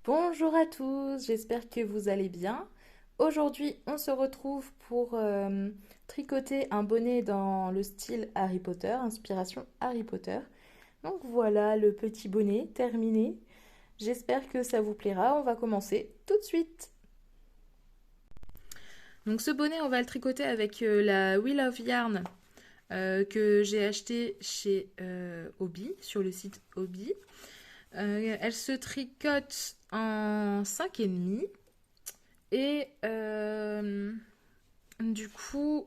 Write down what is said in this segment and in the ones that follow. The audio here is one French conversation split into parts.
Bonjour à tous, j'espère que vous allez bien. Aujourd'hui, on se retrouve pour tricoter un bonnet dans le style Harry Potter, inspiration Harry Potter. Donc voilà le petit bonnet terminé. J'espère que ça vous plaira. On va commencer tout de suite. Donc ce bonnet, on va le tricoter avec la Wheel of Yarn que j'ai acheté chez Hobby, sur le site Hobby. Elle se tricote en 5,5 et du coup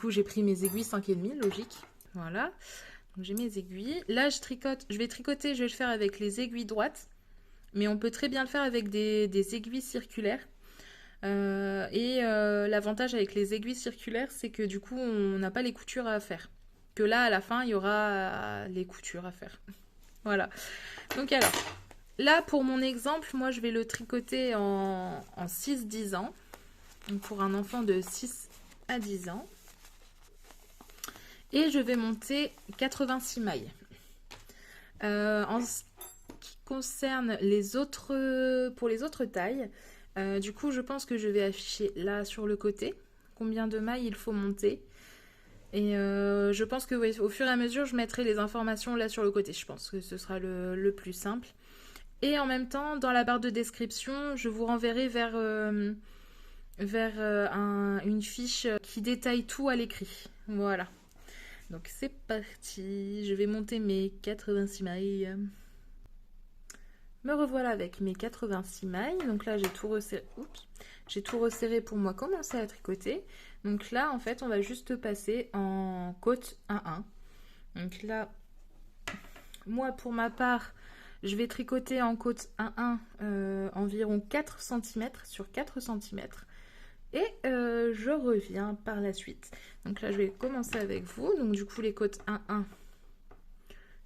j'ai pris mes aiguilles 5,5, logique. Voilà, donc j'ai mes aiguilles. Là je tricote, je vais tricoter, je vais le faire avec les aiguilles droites, mais on peut très bien le faire avec des aiguilles circulaires. L'avantage avec les aiguilles circulaires, c'est que du coup on n'a pas les coutures à faire. Que là à la fin il y aura les coutures à faire. Voilà. Donc alors, là pour mon exemple, moi je vais le tricoter en 6-10 ans. Donc pour un enfant de 6 à 10 ans. Et je vais monter 86 mailles. En ce qui concerne pour les autres tailles, du coup je pense que je vais afficher là sur le côté combien de mailles il faut monter. Et je pense que oui, au fur et à mesure, je mettrai les informations là sur le côté. Je pense que ce sera le plus simple. Et en même temps, dans la barre de description, je vous renverrai vers une fiche qui détaille tout à l'écrit. Voilà. Donc c'est parti. Je vais monter mes 86 mailles. Me revoilà avec mes 86 mailles. Donc là, j'ai tout resserré. Oups. J'ai tout resserré pour moi commencer à tricoter. Donc là, en fait, on va juste passer en côte 1-1. Donc là, moi, pour ma part, je vais tricoter en côte 1-1 environ 4 cm sur 4 cm. Et je reviens par la suite. Donc là, je vais commencer avec vous. Donc du coup, les côtes 1-1,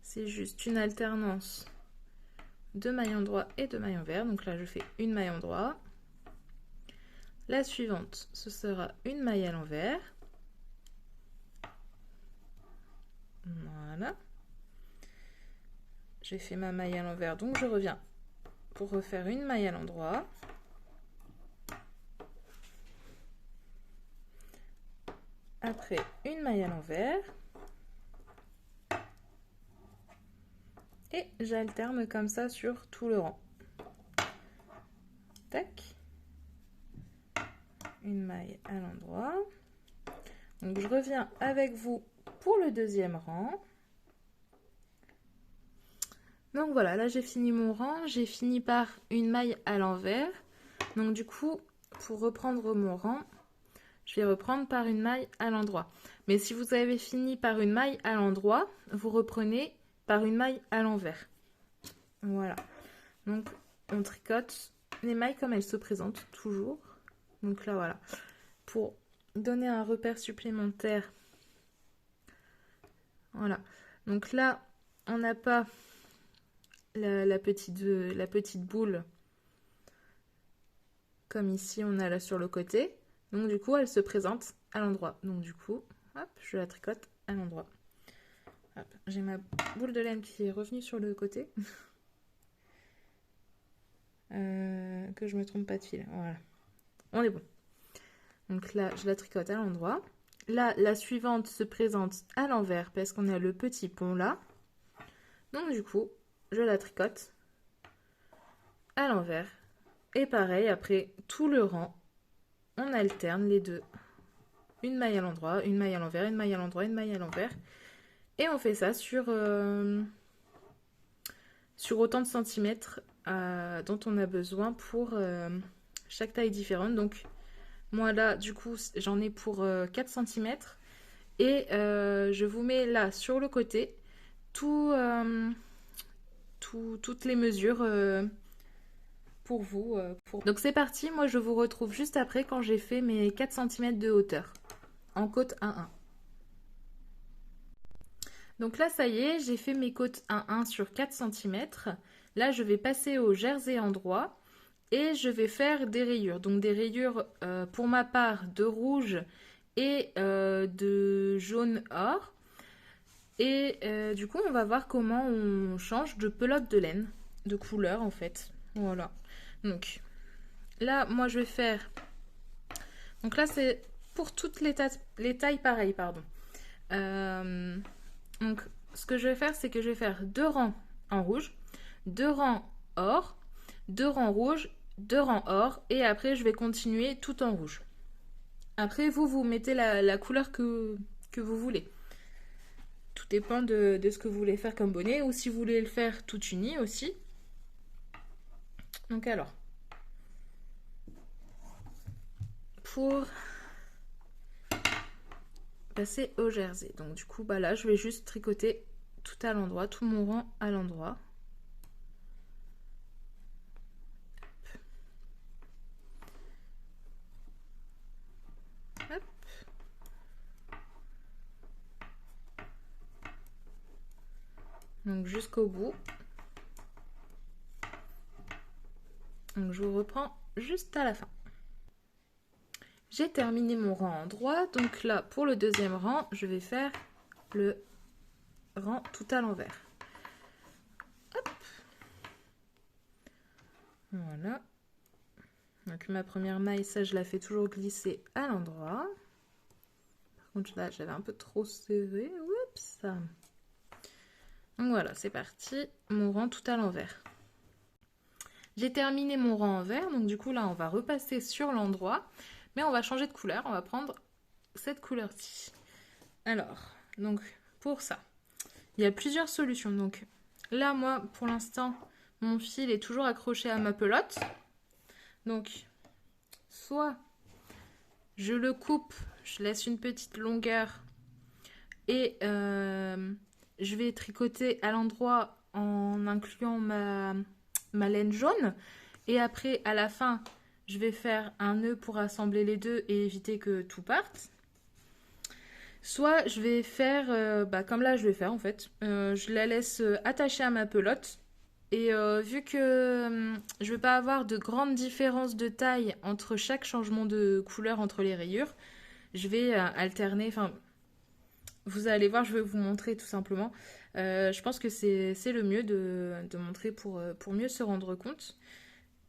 c'est juste une alternance de mailles endroit et de mailles envers. Donc là, je fais une maille endroit. La suivante, ce sera une maille à l'envers. Voilà. J'ai fait ma maille à l'envers, donc je reviens pour refaire une maille à l'endroit. Après, une maille à l'envers. Et j'alterne comme ça sur tout le rang. Tac. Une maille à l'endroit. Donc je reviens avec vous pour le deuxième rang. Donc voilà, là j'ai fini mon rang. J'ai fini par une maille à l'envers. Donc du coup, pour reprendre mon rang, je vais reprendre par une maille à l'endroit. Mais si vous avez fini par une maille à l'endroit, vous reprenez par une maille à l'envers. Voilà. Donc on tricote les mailles comme elles se présentent toujours. Donc là voilà. Pour donner un repère supplémentaire. Voilà. Donc là, on n'a pas la petite boule comme ici on a là sur le côté. Donc du coup, elle se présente à l'endroit. Donc du coup, hop, je la tricote à l'endroit. J'ai ma boule de laine qui est revenue sur le côté. Que je me trompe pas de fil. Voilà. On est bon. Donc là, je la tricote à l'endroit. Là, la suivante se présente à l'envers parce qu'on a le petit pont là. Donc du coup, je la tricote à l'envers. Et pareil, après tout le rang, on alterne les deux. Une maille à l'endroit, une maille à l'envers, une maille à l'endroit, une maille à l'envers. Et on fait ça sur autant de centimètres dont on a besoin pour chaque taille différente. Donc moi là, du coup, j'en ai pour 4 cm. Et je vous mets là sur le côté toutes les mesures pour vous. Donc c'est parti, moi je vous retrouve juste après quand j'ai fait mes 4 cm de hauteur en côte 1-1. Donc là ça y est, j'ai fait mes côtes 1-1 sur 4 cm. Là je vais passer au jersey endroit et je vais faire des rayures. Donc des rayures pour ma part de rouge et de jaune or. Et du coup on va voir comment on change de pelote de laine, de couleur en fait. Voilà. Donc là, moi je vais faire... Donc là, c'est pour toutes les tailles pareilles, pardon. Donc ce que je vais faire, c'est que je vais faire 2 rangs en rouge, 2 rangs or, 2 rangs rouges, 2 rangs or, et après je vais continuer tout en rouge. Après, vous mettez la couleur que vous voulez. Tout dépend de ce que vous voulez faire comme bonnet, ou si vous voulez le faire tout uni aussi. Donc alors, pour passer au jersey. Donc du coup, bah là, je vais juste tricoter tout à l'endroit, tout mon rang à l'endroit. Donc jusqu'au bout. Donc je vous reprends juste à la fin. J'ai terminé mon rang en droit. Donc là, pour le deuxième rang, je vais faire le rang tout à l'envers. Hop. Voilà. Donc ma première maille, ça je la fais toujours glisser à l'endroit. Par contre là, j'avais un peu trop serré. Oups. Donc voilà, c'est parti. Mon rang tout à l'envers. J'ai terminé mon rang envers. Donc du coup là, on va repasser sur l'endroit. Mais on va changer de couleur. On va prendre cette couleur-ci. Alors, donc pour ça, il y a plusieurs solutions. Donc là, moi, pour l'instant, mon fil est toujours accroché à ma pelote. Donc, soit je le coupe, je laisse une petite longueur et je vais tricoter à l'endroit en incluant ma laine jaune. Et après, à la fin, je vais faire un nœud pour assembler les deux et éviter que tout parte. Soit je vais faire, comme là je vais faire en fait, je la laisse attachée à ma pelote. Et vu que je ne vais pas avoir de grandes différences de taille entre chaque changement de couleur entre les rayures, je vais alterner, enfin vous allez voir, je vais vous montrer tout simplement. Je pense que c'est le mieux de montrer pour mieux se rendre compte.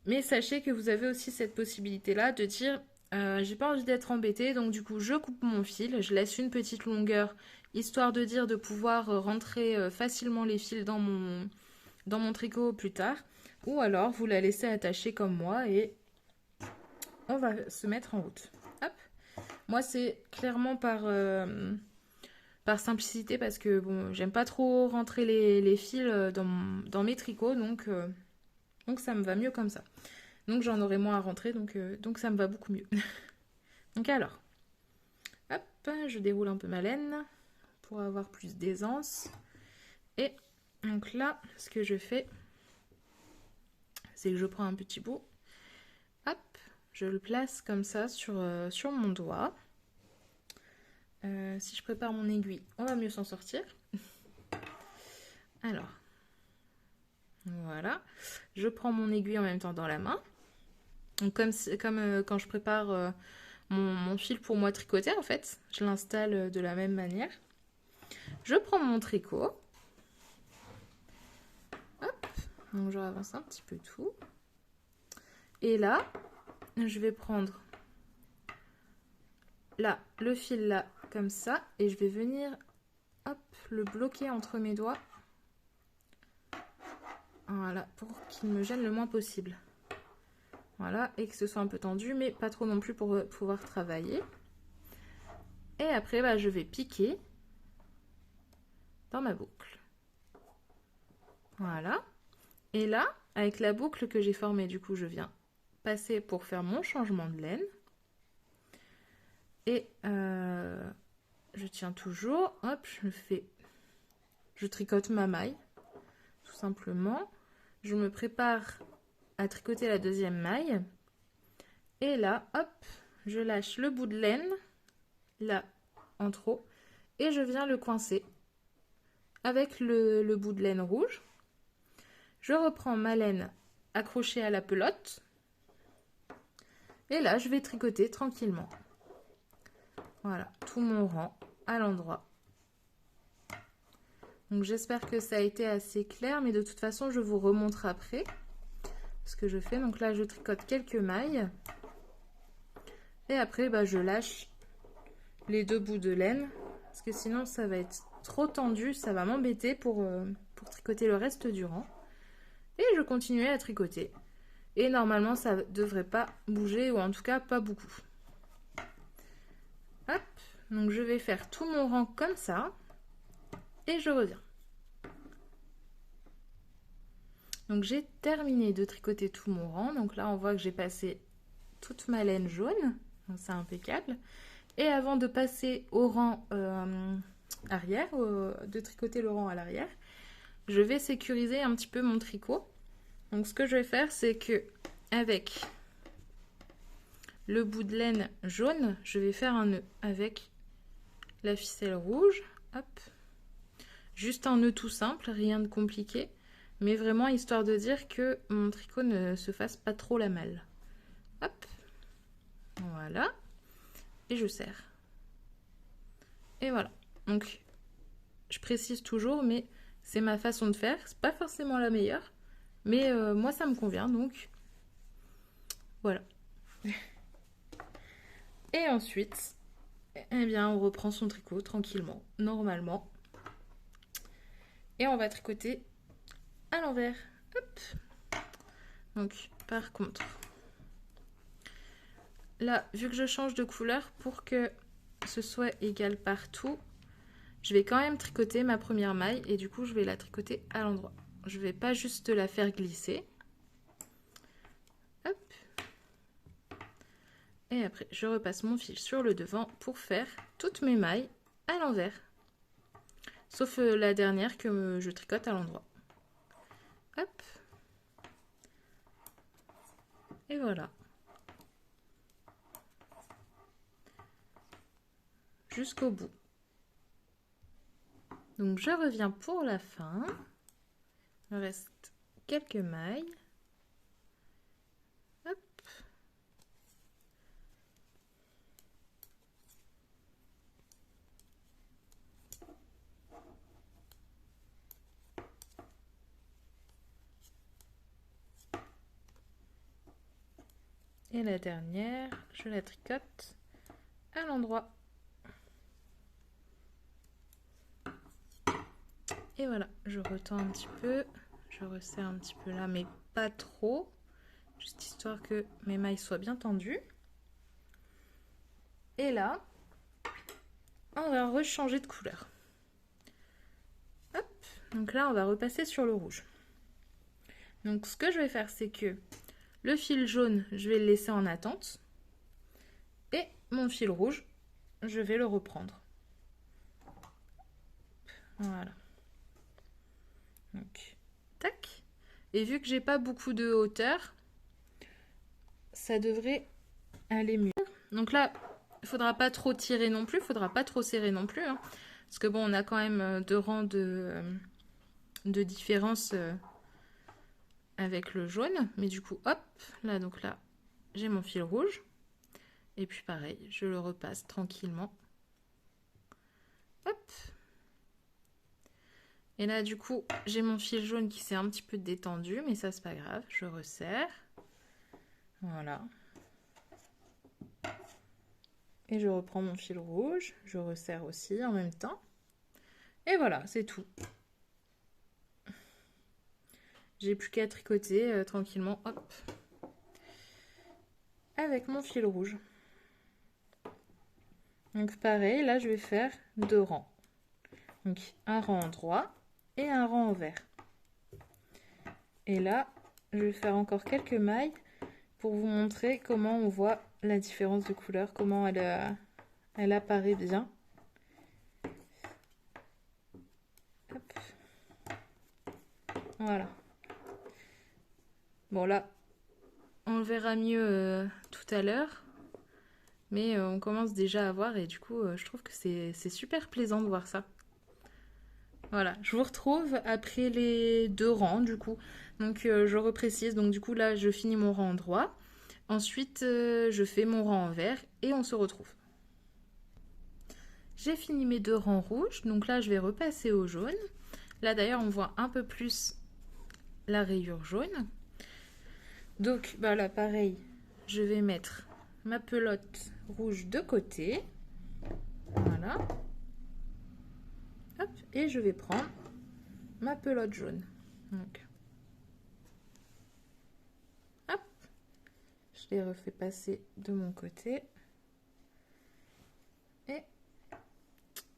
Mais sachez que vous avez aussi cette possibilité-là de dire j'ai pas envie d'être embêtée, donc du coup je coupe mon fil, je laisse une petite longueur, histoire de dire de pouvoir rentrer facilement les fils dans mon tricot plus tard. Ou alors vous la laissez attachée comme moi et on va se mettre en route. Hop. Moi c'est clairement par simplicité parce que bon, j'aime pas trop rentrer les fils dans mes tricots, donc ça me va mieux comme ça. Donc j'en aurai moins à rentrer, donc ça me va beaucoup mieux. Donc alors, hop, je déroule un peu ma laine pour avoir plus d'aisance. Et donc là, ce que je fais, c'est que je prends un petit bout, hop, je le place comme ça sur mon doigt. Si je prépare mon aiguille, on va mieux s'en sortir. Alors, voilà, je prends mon aiguille en même temps dans la main. Donc comme quand je prépare mon fil pour moi tricoter en fait, je l'installe de la même manière. Je prends mon tricot. Hop, donc je avance un petit peu tout. Et là, je vais prendre là, le fil là, comme ça, et je vais venir hop, le bloquer entre mes doigts. Voilà, pour qu'il me gêne le moins possible. Voilà, et que ce soit un peu tendu, mais pas trop non plus pour pouvoir travailler. Et après, bah, je vais piquer dans ma boucle. Voilà. Et là, avec la boucle que j'ai formée, du coup, je viens passer pour faire mon changement de laine. Et je tiens toujours, hop, je tricote ma maille, tout simplement. Je me prépare à tricoter la deuxième maille. Et là, hop, je lâche le bout de laine, là, en trop, et je viens le coincer avec le bout de laine rouge. Je reprends ma laine accrochée à la pelote. Et là, je vais tricoter tranquillement. Voilà, tout mon rang à l'endroit. Donc j'espère que ça a été assez clair, mais de toute façon, je vous remontre après. ce que je fais. Donc là, je tricote quelques mailles. Et après, bah, je lâche les 2 bouts de laine. Parce que sinon, ça va être trop tendu. Ça va m'embêter pour tricoter le reste du rang. Et je continue à tricoter. Et normalement, ça ne devrait pas bouger, ou en tout cas, pas beaucoup. Hop. Donc, je vais faire tout mon rang comme ça. Et je reviens. Donc, j'ai terminé de tricoter tout mon rang. Donc là, on voit que j'ai passé toute ma laine jaune. Donc, c'est impeccable. Et avant de passer au rang arrière, de tricoter le rang à l'arrière, je vais sécuriser un petit peu mon tricot. Donc, ce que je vais faire, c'est que avec le bout de laine jaune, je vais faire un nœud avec la ficelle rouge. Hop. Juste un nœud tout simple, rien de compliqué. Mais vraiment histoire de dire que mon tricot ne se fasse pas trop la malle. Hop. Voilà. Et je serre. Et voilà. Donc, je précise toujours, mais c'est ma façon de faire. C'est pas forcément la meilleure. Mais moi, ça me convient, donc voilà. Et ensuite, eh bien, on reprend son tricot tranquillement, normalement. Et on va tricoter à l'envers. Hop. Donc, par contre, là, vu que je change de couleur pour que ce soit égal partout, je vais quand même tricoter ma première maille et du coup, je vais la tricoter à l'endroit. Je ne vais pas juste la faire glisser. Hop. Et après, je repasse mon fil sur le devant pour faire toutes mes mailles à l'envers. Sauf la dernière que je tricote à l'endroit. Hop. Et voilà. Jusqu'au bout. Donc, je reviens pour la fin. Il me reste quelques mailles. Hop. Et la dernière, je la tricote à l'endroit. Et voilà, je retends un petit peu, je resserre un petit peu là, mais pas trop, juste histoire que mes mailles soient bien tendues. Et là, on va rechanger de couleur. Hop, donc là, on va repasser sur le rouge. Donc ce que je vais faire, c'est que le fil jaune, je vais le laisser en attente. Et mon fil rouge, je vais le reprendre. Voilà. Donc, tac. Et vu que j'ai pas beaucoup de hauteur, ça devrait aller mieux. Donc là, il faudra pas trop tirer non plus, il faudra pas trop serrer non plus. Hein, parce que bon, on a quand même 2 rangs de différence avec le jaune. Mais du coup, hop, là, donc là, j'ai mon fil rouge. Et puis pareil, je le repasse tranquillement. Hop. Et là, du coup, j'ai mon fil jaune qui s'est un petit peu détendu, mais ça, c'est pas grave. Je resserre. Voilà. Et je reprends mon fil rouge. Je resserre aussi en même temps. Et voilà, c'est tout. J'ai plus qu'à tricoter tranquillement. Hop. Avec mon fil rouge. Donc pareil, là, je vais faire 2 rangs. Donc un rang en droit et un rang envers. Et là, je vais faire encore quelques mailles pour vous montrer comment on voit la différence de couleur, comment elle apparaît bien. Hop. Voilà. Bon là, on le verra mieux tout à l'heure. Mais on commence déjà à voir et du coup, je trouve que c'est super plaisant de voir ça. Voilà, je vous retrouve après les 2 rangs du coup. Donc je reprécise, donc du coup là je finis mon rang en droit. Ensuite je fais mon rang envers et on se retrouve. J'ai fini mes 2 rangs rouges, donc là je vais repasser au jaune. Là d'ailleurs on voit un peu plus la rayure jaune. Donc bah là pareil, je vais mettre ma pelote rouge de côté. Voilà. Hop, et je vais prendre ma pelote jaune. Donc, hop, je les refais passer de mon côté. Et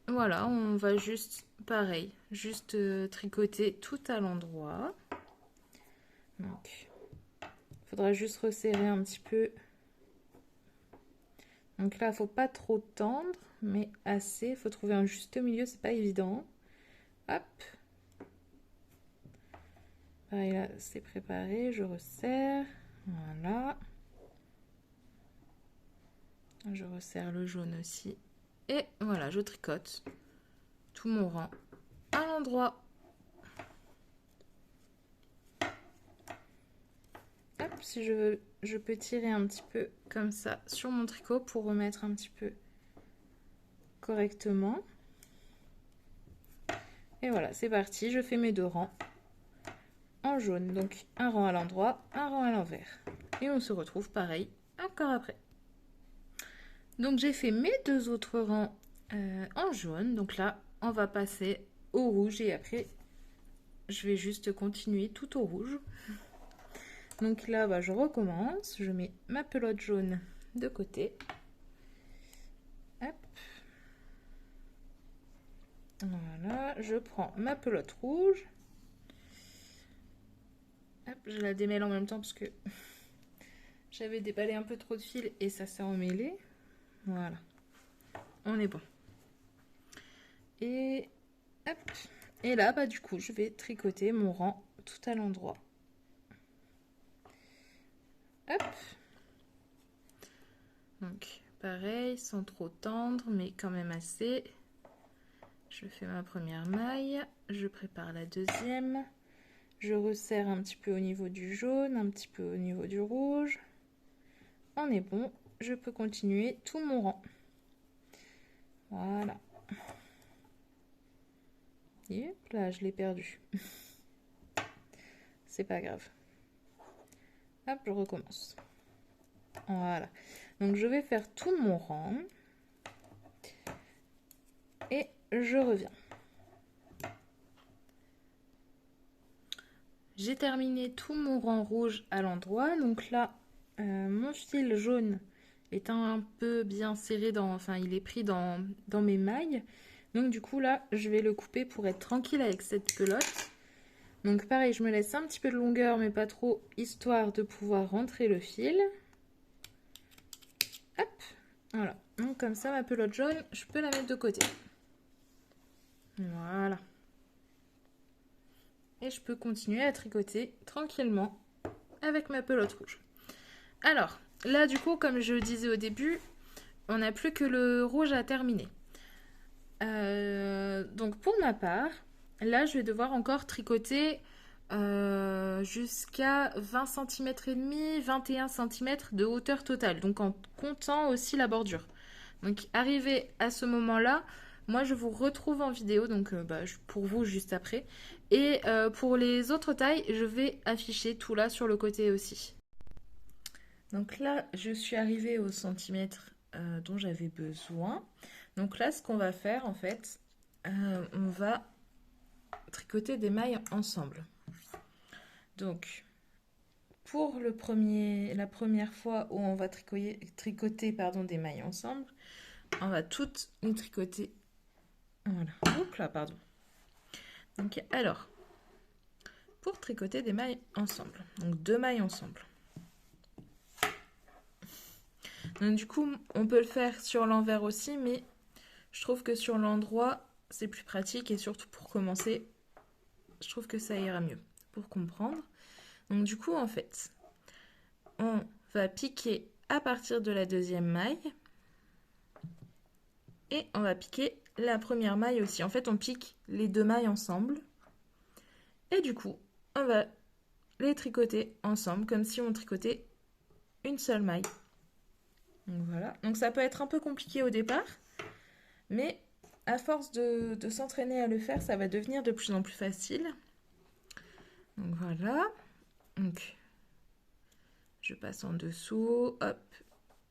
voilà, on va juste, pareil, juste tricoter tout à l'endroit. Donc, il faudra juste resserrer un petit peu. Donc là, il ne faut pas trop tendre, mais assez. Il faut trouver un juste milieu, c'est pas évident. Hop. Pareil, là, c'est préparé, je resserre. Voilà. Je resserre le jaune aussi. Et voilà, je tricote tout mon rang à l'endroit. Hop, si je veux, je peux tirer un petit peu comme ça sur mon tricot pour remettre un petit peu correctement. Et voilà, c'est parti, je fais mes 2 rangs en jaune. Donc un rang à l'endroit, un rang à l'envers. Et on se retrouve pareil encore après. Donc j'ai fait mes 2 autres rangs en jaune. Donc là, on va passer au rouge et après, je vais juste continuer tout au rouge. Donc là, bah, je recommence. Je mets ma pelote jaune de côté. Hop. Voilà, je prends ma pelote rouge. Hop, je la démêle en même temps parce que j'avais déballé un peu trop de fil et ça s'est emmêlé. Voilà, on est bon. Et hop. Et là, bah du coup, je vais tricoter mon rang tout à l'endroit. Hop. Donc, pareil, sans trop tendre, mais quand même assez. Je fais ma première maille, je prépare la deuxième. Je resserre un petit peu au niveau du jaune, un petit peu au niveau du rouge. On est bon, je peux continuer tout mon rang. Voilà. Et là, je l'ai perdu. C'est pas grave. Hop, je recommence. Voilà. Donc, je vais faire tout mon rang. Et je reviens. J'ai terminé tout mon rang rouge à l'endroit. Donc là, mon fil jaune est un peu bien serré dans... Enfin, il est pris dans mes mailles. Donc du coup, là, je vais le couper pour être tranquille avec cette pelote. Donc pareil, je me laisse un petit peu de longueur, mais pas trop, histoire de pouvoir rentrer le fil. Hop, voilà. Donc comme ça, ma pelote jaune, je peux la mettre de côté. Voilà. Et je peux continuer à tricoter tranquillement avec ma pelote rouge. Alors, là, du coup, comme je le disais au début, on n'a plus que le rouge à terminer. Donc pour ma part, là, je vais devoir encore tricoter jusqu'à 20 cm et demi, 21 cm de hauteur totale, donc en comptant aussi la bordure. Donc arrivé à ce moment-là, moi je vous retrouve en vidéo, donc pour vous juste après. Et pour les autres tailles, je vais afficher tout là sur le côté aussi. Donc là, je suis arrivée au centimètre dont j'avais besoin. Donc là, ce qu'on va faire en fait, on va tricoter des mailles ensemble. Donc, pour la première fois où on va tricoter des mailles ensemble, on va toutes les tricoter. Voilà. Oups là, pardon. Donc, alors, pour tricoter des mailles ensemble, donc 2 mailles ensemble. Donc, du coup, on peut le faire sur l'envers aussi, mais je trouve que sur l'endroit, c'est plus pratique et surtout pour commencer, je trouve que ça ira mieux pour comprendre. Donc du coup, en fait, on va piquer à partir de la deuxième maille et on va piquer la première maille aussi. En fait, on pique les 2 mailles ensemble et du coup, on va les tricoter ensemble comme si on tricotait une seule maille. Donc voilà. Donc ça peut être un peu compliqué au départ, mais à force de s'entraîner à le faire, ça va devenir de plus en plus facile. Donc voilà. Donc Je passe en dessous, hop,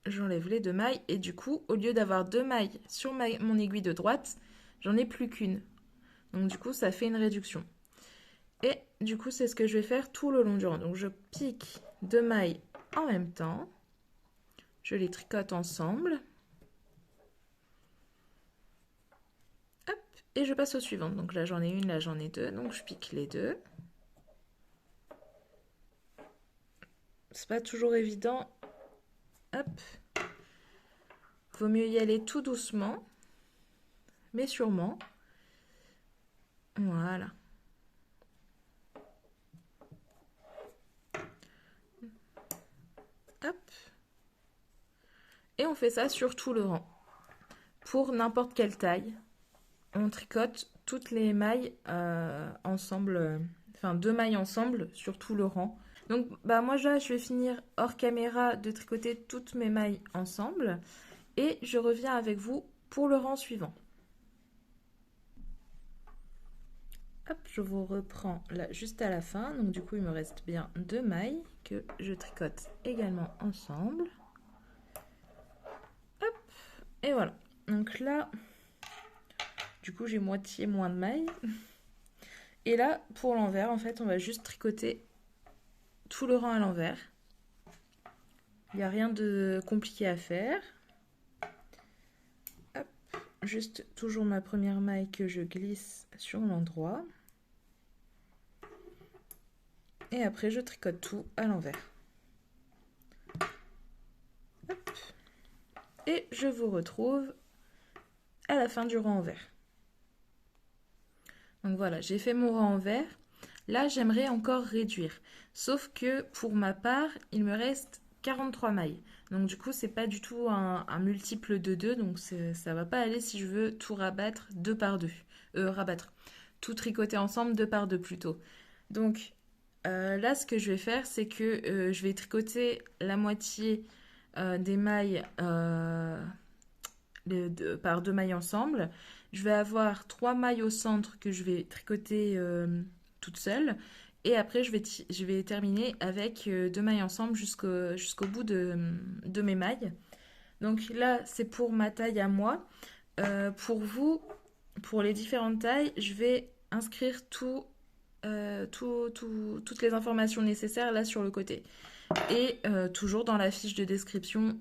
j'enlève les 2 mailles. Et du coup, au lieu d'avoir 2 mailles sur mon aiguille de droite, j'en ai plus qu'une. Donc du coup, ça fait une réduction. Et du coup, c'est ce que je vais faire tout le long du rang. Donc je pique 2 mailles en même temps. Je les tricote ensemble. Hop, et je passe au suivant. Donc là, j'en ai une, là, j'en ai 2. Donc je pique les 2. C'est pas toujours évident. Hop. Vaut mieux y aller tout doucement, mais sûrement. Voilà. Hop. Et on fait ça sur tout le rang. Pour n'importe quelle taille, on tricote toutes les mailles ensemble, enfin 2 mailles ensemble sur tout le rang. Donc bah moi là, je vais finir hors caméra de tricoter toutes mes mailles ensemble et je reviens avec vous pour le rang suivant. Hop, je vous reprends là juste à la fin. Donc du coup, il me reste bien 2 mailles que je tricote également ensemble. Hop, et voilà. Donc là, du coup, j'ai moitié moins de mailles. Et là, pour l'envers, en fait, on va juste tricoter tout le rang à l'envers. Il n'y a rien de compliqué à faire. Hop, juste toujours ma première maille que je glisse sur l'endroit. Et après, je tricote tout à l'envers. Et je vous retrouve à la fin du rang envers. Donc voilà, j'ai fait mon rang envers. Là, j'aimerais encore réduire. Sauf que pour ma part, il me reste 43 mailles. Donc du coup, c'est pas du tout un multiple de 2. Donc ça va pas aller si je veux tout rabattre 2 par 2. Rabattre. Tout tricoter ensemble 2 par 2 plutôt. Donc là, ce que je vais faire, c'est que je vais tricoter la moitié des mailles par 2 mailles ensemble. Je vais avoir 3 mailles au centre que je vais tricoter toute seule. Et après, je vais terminer avec 2 mailles ensemble jusqu'au bout de mes mailles. Donc là, c'est pour ma taille à moi. Pour vous, pour les différentes tailles, je vais inscrire toutes les informations nécessaires là sur le côté. Et toujours dans la fiche de description,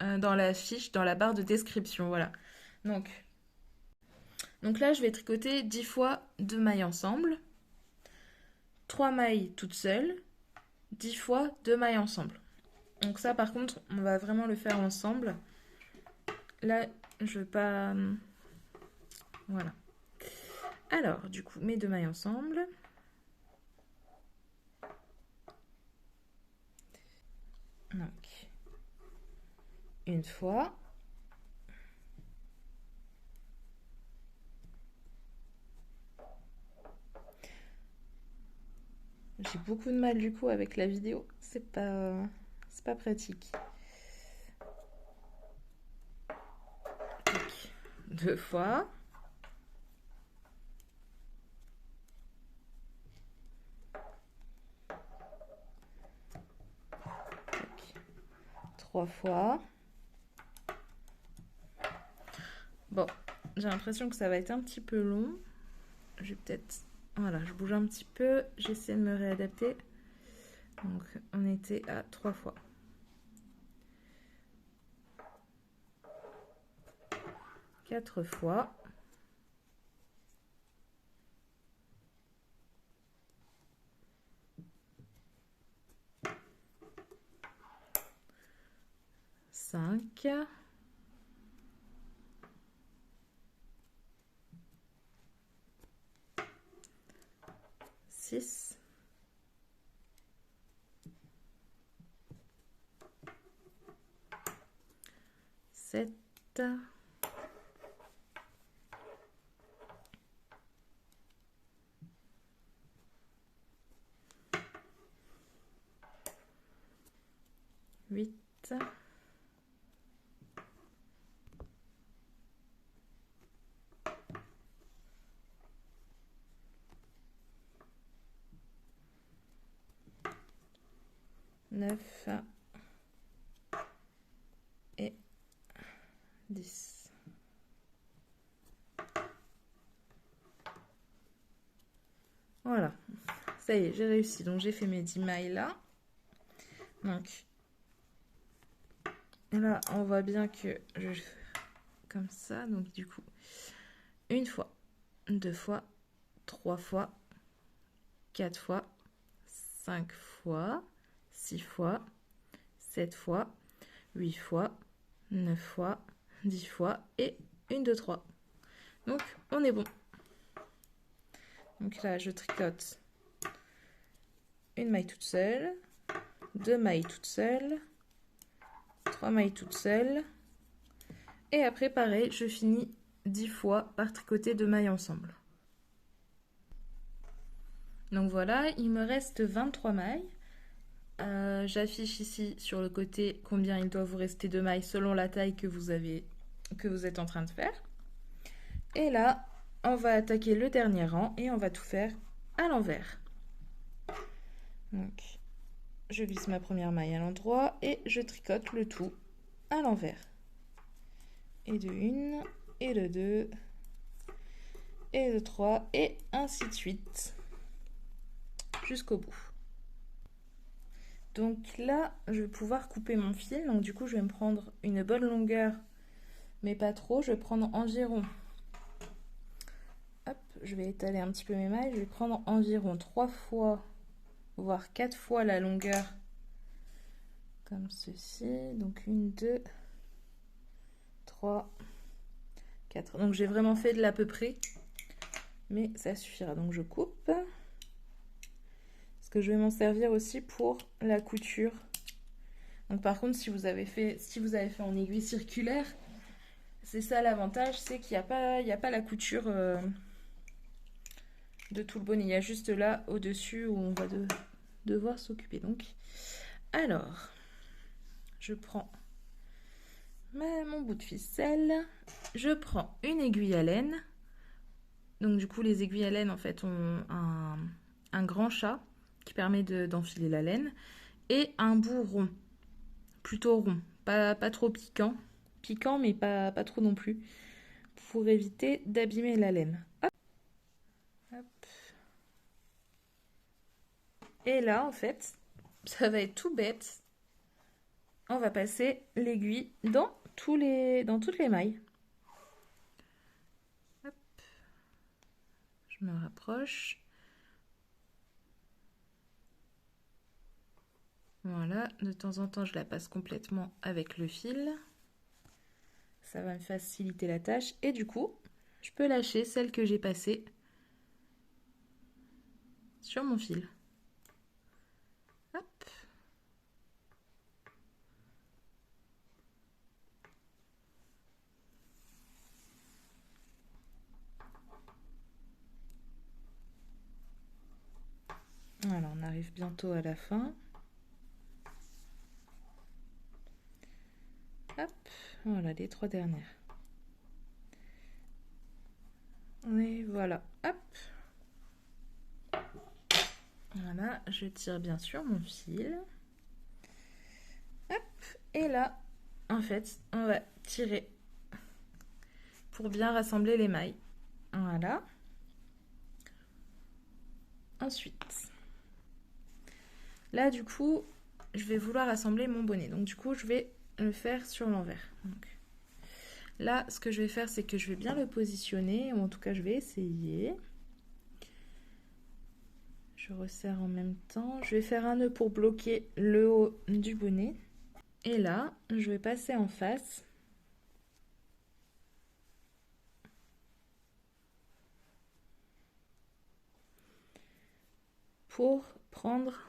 dans la barre de description, voilà. Donc là, je vais tricoter 10 fois 2 mailles ensemble, 3 mailles toutes seules, 10 fois 2 mailles ensemble. Donc ça, par contre, on va vraiment le faire ensemble. Là, je veux pas... Voilà. Alors, du coup, mes 2 mailles ensemble. Donc, une fois. J'ai beaucoup de mal du coup avec la vidéo, c'est pas pratique. Donc, 2 fois. Donc, 3 fois. Bon, j'ai l'impression que ça va être un petit peu long. Je vais peut-être... Voilà, je bouge un petit peu, j'essaie de me réadapter. Donc, on était à 3 fois. 4 fois. 5. 6. 7. 8. 9. 9 et 10. Voilà, ça y est, j'ai réussi. Donc j'ai fait mes 10 mailles là. Donc là, on voit bien que je fais comme ça. Donc du coup, une fois, deux fois, trois fois, 4 fois, 5 fois, 6 fois, 7 fois, 8 fois, 9 fois, 10 fois et 1, 2, 3. Donc on est bon. Donc là, je tricote une maille toute seule, 2 mailles toutes seules, 3 mailles toutes seules. Et après, pareil, je finis 10 fois par tricoter 2 mailles ensemble. Donc voilà, il me reste 23 mailles. J'affiche ici sur le côté combien il doit vous rester de mailles selon la taille que vous êtes en train de faire. Et là, on va attaquer le dernier rang et on va tout faire à l'envers. Donc, je glisse ma première maille à l'endroit et je tricote le tout à l'envers. Et de 1, et de 2, et de 3, et ainsi de suite, jusqu'au bout. Donc là, je vais pouvoir couper mon fil. Donc du coup, je vais me prendre une bonne longueur, mais pas trop. Je vais prendre environ... Hop, je vais étaler un petit peu mes mailles. Je vais prendre environ 3 fois, voire 4 fois la longueur, comme ceci. Donc 1, 2, 3, 4. Donc j'ai vraiment fait de l'à peu près, mais ça suffira. Donc je coupe. Parce que je vais m'en servir aussi pour la couture. Donc par contre, si vous avez fait en aiguille circulaire, c'est ça l'avantage, c'est qu'il n'y a pas la couture de tout le bonnet. Il y a juste là au-dessus où on va devoir s'occuper. Donc, alors, je prends mon bout de ficelle, je prends une aiguille à laine. Donc du coup, les aiguilles à laine en fait ont un grand chat qui permet d'enfiler la laine et un bout rond, plutôt rond, pas trop piquant, mais pas trop non plus, pour éviter d'abîmer la laine. Hop. Hop. Et là, en fait, ça va être tout bête. On va passer l'aiguille dans toutes les mailles. Hop. Je me rapproche. Voilà, de temps en temps, je la passe complètement avec le fil. Ça va me faciliter la tâche. Et du coup, je peux lâcher celle que j'ai passée sur mon fil. Hop. Voilà, on arrive bientôt à la fin. Hop, voilà les 3 dernières. Et voilà, hop. Voilà, je tire bien sûr mon fil. Hop, et là, en fait, on va tirer pour bien rassembler les mailles. Voilà. Ensuite, là du coup, je vais vouloir assembler mon bonnet. Donc du coup, je vais le faire sur l'envers. Là, ce que je vais faire, c'est que je vais bien le positionner, ou en tout cas, je vais essayer. Je resserre en même temps. Je vais faire un nœud pour bloquer le haut du bonnet. Et là, je vais passer en face. Pour prendre...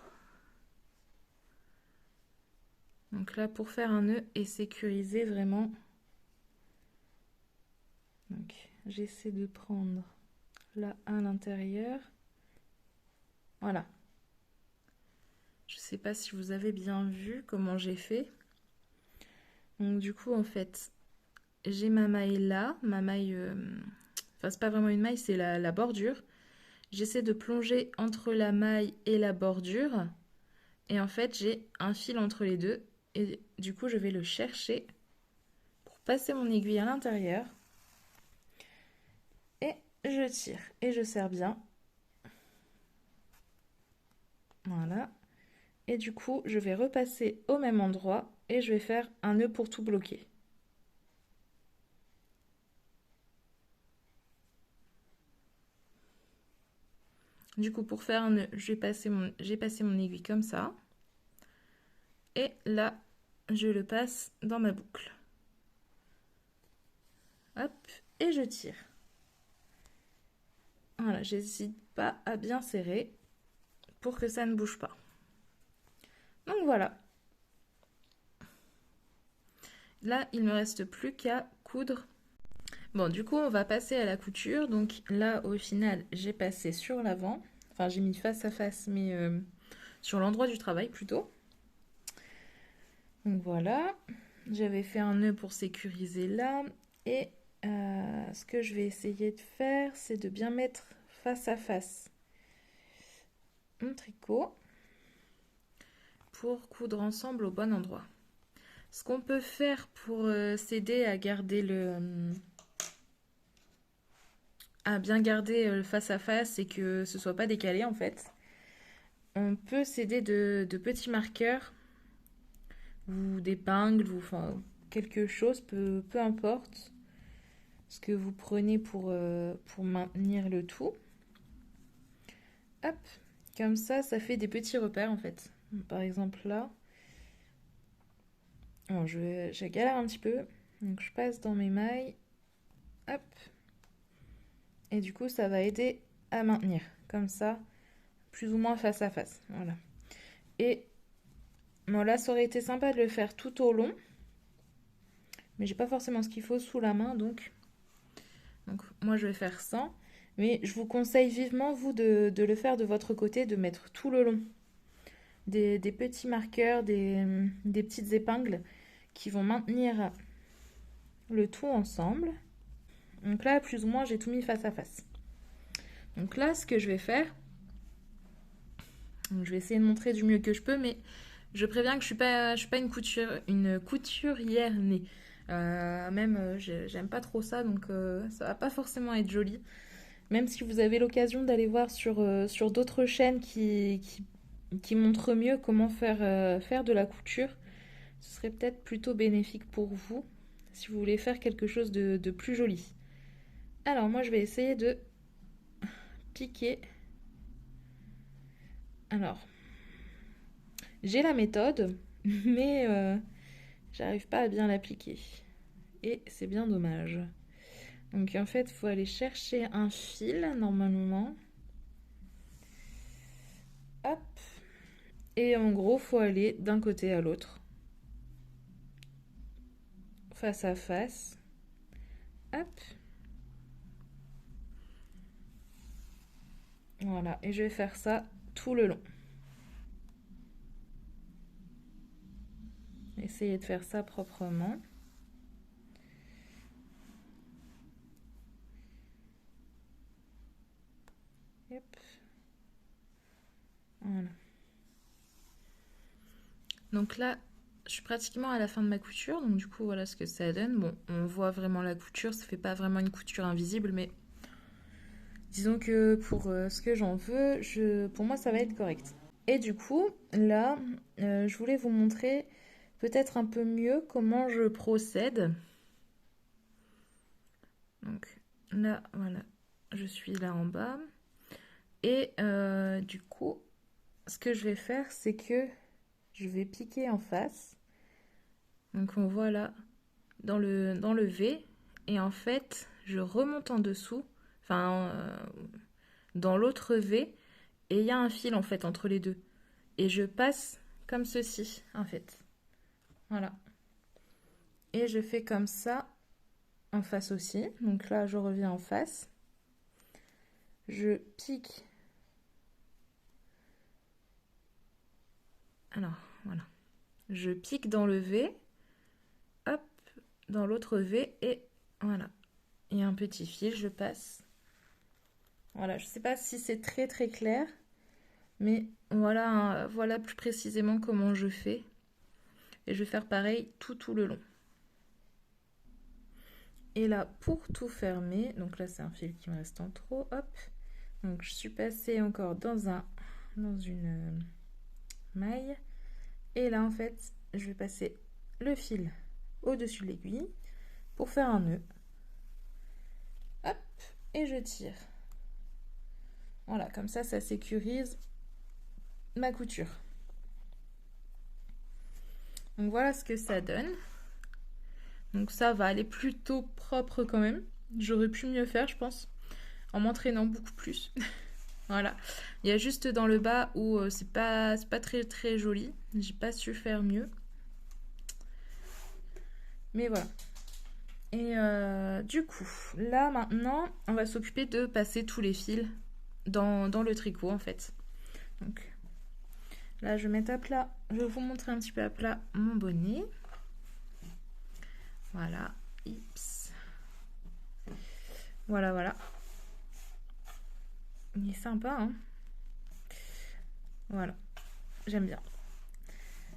Donc là, pour faire un nœud et sécuriser vraiment... Donc, j'essaie de prendre là à l'intérieur. Voilà. Je ne sais pas si vous avez bien vu comment j'ai fait. Donc du coup, en fait, j'ai ma maille là. Ma maille... Enfin, c'est pas vraiment une maille, c'est la bordure. J'essaie de plonger entre la maille et la bordure. Et en fait, j'ai un fil entre les deux. Et du coup, je vais le chercher pour passer mon aiguille à l'intérieur. Et je tire. Et je serre bien. Voilà. Et du coup, je vais repasser au même endroit. Et je vais faire un nœud pour tout bloquer. Du coup, pour faire un nœud, j'ai passé mon aiguille comme ça. Et là, je le passe dans ma boucle. Hop, et je tire. Voilà, j'hésite pas à bien serrer pour que ça ne bouge pas. Donc voilà. Là, il ne me reste plus qu'à coudre. Bon, du coup, on va passer à la couture. Donc là, au final, j'ai passé sur l'avant. Enfin, j'ai mis face à face, mais sur l'endroit du travail plutôt. Donc voilà. J'avais fait un nœud pour sécuriser là. Et ce que je vais essayer de faire, c'est de bien mettre face à face mon tricot pour coudre ensemble au bon endroit. Ce qu'on peut faire pour s'aider à garder à bien garder le face à face et que ce soit pas décalé en fait, on peut s'aider de petits marqueurs ou d'épingles ou enfin quelque chose, peu importe ce que vous prenez pour maintenir le tout. Hop, comme ça fait des petits repères en fait. Par exemple là, bon, je galère un petit peu, donc je passe dans mes mailles, hop, et du coup ça va aider à maintenir, comme ça, plus ou moins face à face, voilà. Et bon là ça aurait été sympa de le faire tout au long, mais j'ai pas forcément ce qu'il faut sous la main, donc moi je vais faire ça. Mais je vous conseille vivement, vous, de le faire de votre côté, de mettre tout le long des petits marqueurs, des petites épingles qui vont maintenir le tout ensemble. Donc là, plus ou moins, j'ai tout mis face à face. Donc là, ce que je vais faire, donc je vais essayer de montrer du mieux que je peux, mais je préviens que je suis pas une couturière née. J'aime pas trop ça, donc ça va pas forcément être joli. Même si vous avez l'occasion d'aller voir sur d'autres chaînes qui montrent mieux comment faire de la couture, ce serait peut-être plutôt bénéfique pour vous si vous voulez faire quelque chose de plus joli. Alors moi je vais essayer de piquer. Alors, j'ai la méthode, mais j'arrive pas à bien l'appliquer. Et c'est bien dommage. Donc en fait, il faut aller chercher un fil normalement. Hop. Et en gros, il faut aller d'un côté à l'autre. Face à face. Hop. Voilà, et je vais faire ça tout le long. Essayez de faire ça proprement. Hop. Voilà. Donc là, je suis pratiquement à la fin de ma couture, donc du coup voilà ce que ça donne. Bon, on voit vraiment la couture, ça fait pas vraiment une couture invisible, mais disons que pour ce que j'en veux, pour moi ça va être correct. Et du coup, là, je voulais vous montrer peut-être un peu mieux comment je procède. Donc là, voilà, je suis là en bas. Et du coup, ce que je vais faire, c'est que je vais piquer en face. Donc on voit là dans le V. Et en fait, je remonte en dessous, enfin dans l'autre V. Et il y a un fil en fait entre les deux. Et je passe comme ceci en fait. Voilà. Et je fais comme ça en face aussi. Donc là, je reviens en face. Je pique. Alors, voilà. Je pique dans le V. Hop, dans l'autre V. Et voilà. Il y a un petit fil, je passe. Voilà, je sais pas si c'est très très clair. Mais voilà, voilà plus précisément comment je fais. Et je vais faire pareil tout le long. Et là, pour tout fermer, donc là c'est un fil qui me reste en trop, hop. Donc je suis passée encore dans une maille. Et là en fait, je vais passer le fil au-dessus de l'aiguille pour faire un nœud. Hop, et je tire. Voilà, comme ça sécurise ma couture. Donc voilà ce que ça donne. Donc ça va aller plutôt propre quand même. J'aurais pu mieux faire, je pense, en m'entraînant beaucoup plus. Voilà. Il y a juste dans le bas où c'est pas très joli. J'ai pas su faire mieux. Mais voilà. Et du coup, là maintenant, on va s'occuper de passer tous les fils dans le tricot en fait. Donc là, je vais mettre à plat. Je vais vous montrer un petit peu à plat mon bonnet. Voilà. Ips. Voilà. Il est sympa, hein. Voilà. J'aime bien.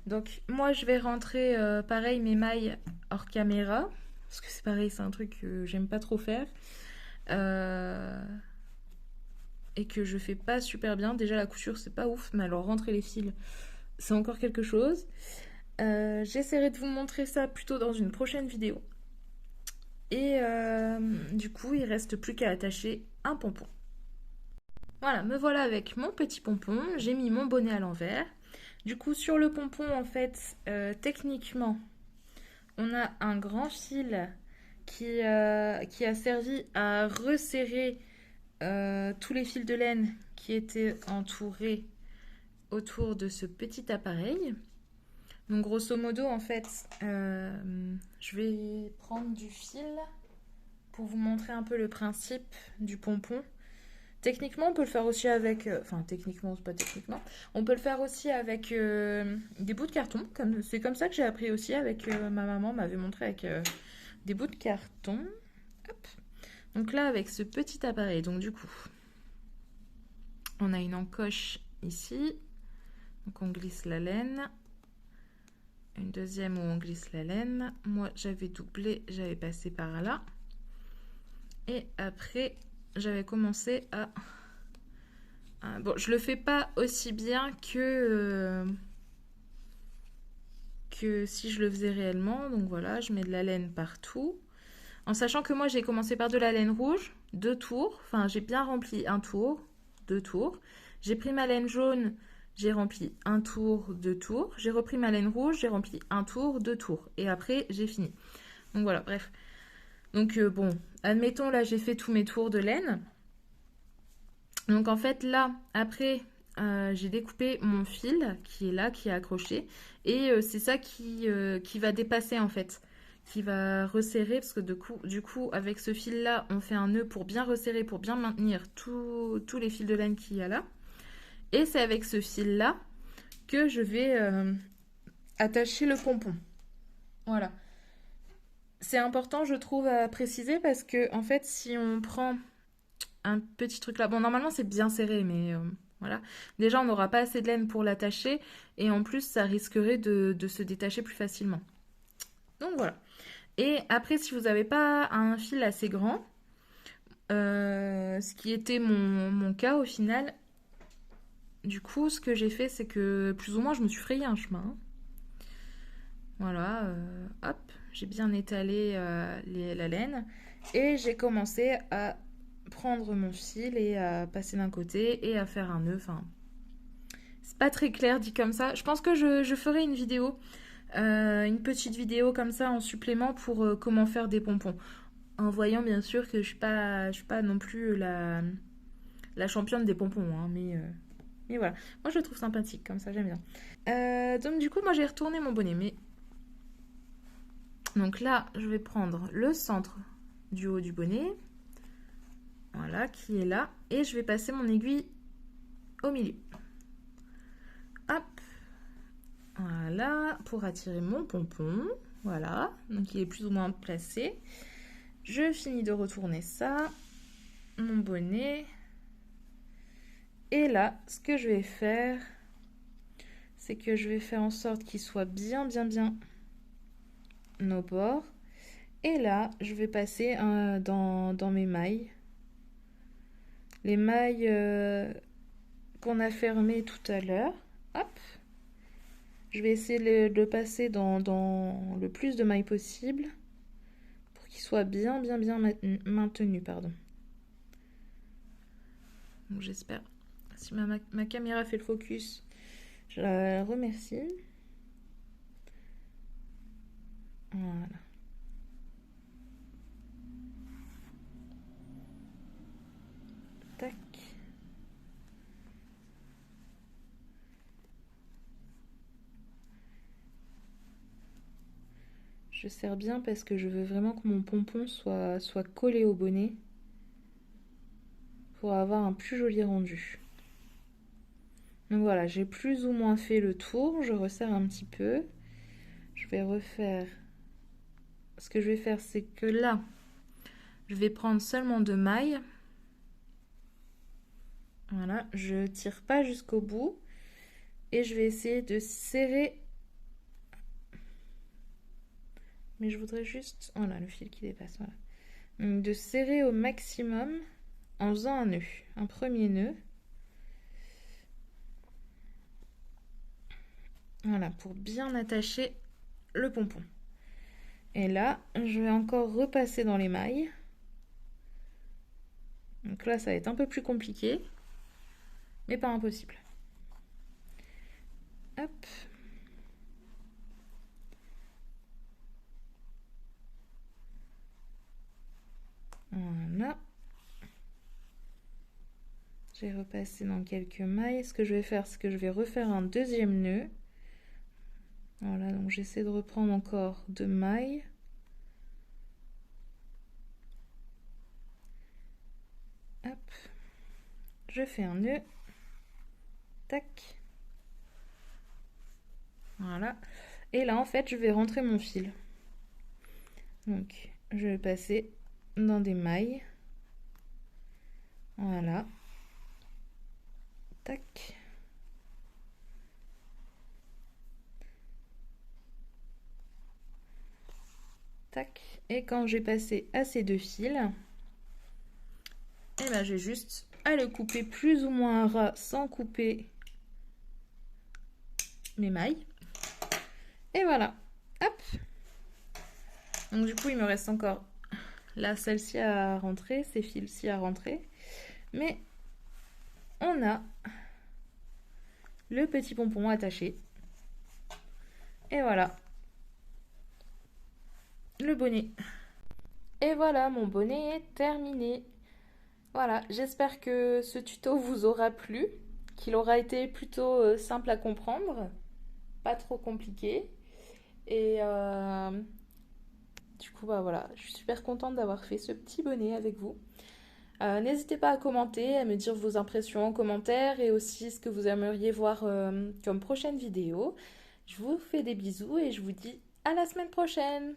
Donc moi, je vais rentrer pareil mes mailles hors caméra. Parce que c'est pareil, c'est un truc que j'aime pas trop faire. Et que je fais pas super bien. Déjà, la couture, c'est pas ouf. Mais alors, rentrer les fils, c'est encore quelque chose. J'essaierai de vous montrer ça plutôt dans une prochaine vidéo. Et du coup, il reste plus qu'à attacher un pompon. Voilà, me voilà avec mon petit pompon. J'ai mis mon bonnet à l'envers. Du coup, sur le pompon, en fait, techniquement, on a un grand fil qui a servi à resserrer tous les fils de laine qui étaient entourés autour de ce petit appareil. Donc grosso modo, en fait, je vais prendre du fil pour vous montrer un peu le principe du pompon. Techniquement, on peut le faire aussi avec... Enfin, techniquement, c'est pas techniquement. On peut le faire aussi avec des bouts de carton. C'est comme ça que j'ai appris aussi avec... ma maman m'avait montré avec des bouts de carton. Hop. Donc là, avec ce petit appareil, donc du coup, on a une encoche ici. Donc on glisse la laine. Une deuxième où on glisse la laine. Moi, j'avais doublé, j'avais passé par là. Et après, j'avais commencé à... Bon, je le fais pas aussi bien que si je le faisais réellement. Donc voilà, je mets de la laine partout. En sachant que moi, j'ai commencé par de la laine rouge, 2 tours. Enfin, j'ai bien rempli un tour, 2 tours. J'ai pris ma laine jaune, j'ai rempli un tour, 2 tours. J'ai repris ma laine rouge, j'ai rempli un tour, 2 tours. Et après, j'ai fini. Donc voilà, bref. Donc bon, admettons, là, j'ai fait tous mes tours de laine. Donc en fait, là, après, j'ai découpé mon fil qui est là, qui est accroché. Et c'est ça qui va dépasser, en fait. Qui va resserrer, parce que du coup, avec ce fil-là, on fait un nœud pour bien resserrer, pour bien maintenir tous les fils de laine qu'il y a là. Et c'est avec ce fil-là que je vais attacher le pompon. Voilà. C'est important, je trouve, à préciser, parce que, en fait, si on prend un petit truc là, bon, normalement, c'est bien serré, mais voilà. Déjà, on n'aura pas assez de laine pour l'attacher, et en plus, ça risquerait de se détacher plus facilement. Donc voilà. Et après, si vous n'avez pas un fil assez grand, ce qui était mon cas au final, du coup, ce que j'ai fait, c'est que plus ou moins, je me suis frayé un chemin. Voilà, hop, j'ai bien étalé la laine. Et j'ai commencé à prendre mon fil et à passer d'un côté et à faire un nœud. Enfin, c'est pas très clair dit comme ça. Je pense que je ferai une vidéo. Une petite vidéo comme ça en supplément pour comment faire des pompons. En voyant bien sûr que je suis pas non plus la championne des pompons, hein, mais voilà. Moi je le trouve sympathique comme ça, j'aime bien. Donc du coup moi j'ai retourné mon bonnet. Donc là je vais prendre le centre du haut du bonnet. Voilà, qui est là. Et je vais passer mon aiguille au milieu. Hop. Voilà, pour attirer mon pompon. Voilà, donc il est plus ou moins placé. Je finis de retourner ça. Mon bonnet. Et là, ce que je vais faire, c'est que je vais faire en sorte qu'il soit bien nos bords. Et là, je vais passer dans mes mailles. Les mailles qu'on a fermées tout à l'heure. Hop. Je vais essayer de le passer dans le plus de mailles possible pour qu'il soit bien maintenu, pardon. Donc j'espère. Si ma caméra fait le focus, je la remercie. Voilà. Tac. Je serre bien parce que je veux vraiment que mon pompon soit collé au bonnet pour avoir un plus joli rendu. Donc voilà, j'ai plus ou moins fait le tour. Je resserre un petit peu. Je vais refaire. Ce que je vais faire, c'est que là, je vais prendre seulement 2 mailles. Voilà, je tire pas jusqu'au bout. Et je vais essayer de serrer. Mais je voudrais juste... Voilà, le fil qui dépasse, voilà. Donc de serrer au maximum en faisant un nœud. Un premier nœud. Voilà, pour bien attacher le pompon. Et là, je vais encore repasser dans les mailles. Donc là, ça va être un peu plus compliqué, mais pas impossible. Hop. Voilà. J'ai repassé dans quelques mailles. Ce que je vais faire, c'est que je vais refaire un deuxième nœud. Voilà, donc j'essaie de reprendre encore 2 mailles. Hop. Je fais un nœud. Tac. Voilà. Et là, en fait, je vais rentrer mon fil. Donc, je vais passer dans des mailles. Voilà. Tac. Tac. Et quand j'ai passé à ces 2 fils, et ben j'ai juste à le couper plus ou moins ras sans couper mes mailles. Et voilà. Hop. Donc du coup, il me reste encore là, celle-ci à rentrer, ces fils-ci à rentrer. Mais on a le petit pompon attaché. Et voilà. Le bonnet. Et voilà, mon bonnet est terminé. Voilà, j'espère que ce tuto vous aura plu, qu'il aura été plutôt simple à comprendre, pas trop compliqué. Et du coup, bah voilà, je suis super contente d'avoir fait ce petit bonnet avec vous. N'hésitez pas à commenter, à me dire vos impressions en commentaire et aussi ce que vous aimeriez voir comme prochaine vidéo. Je vous fais des bisous et je vous dis à la semaine prochaine!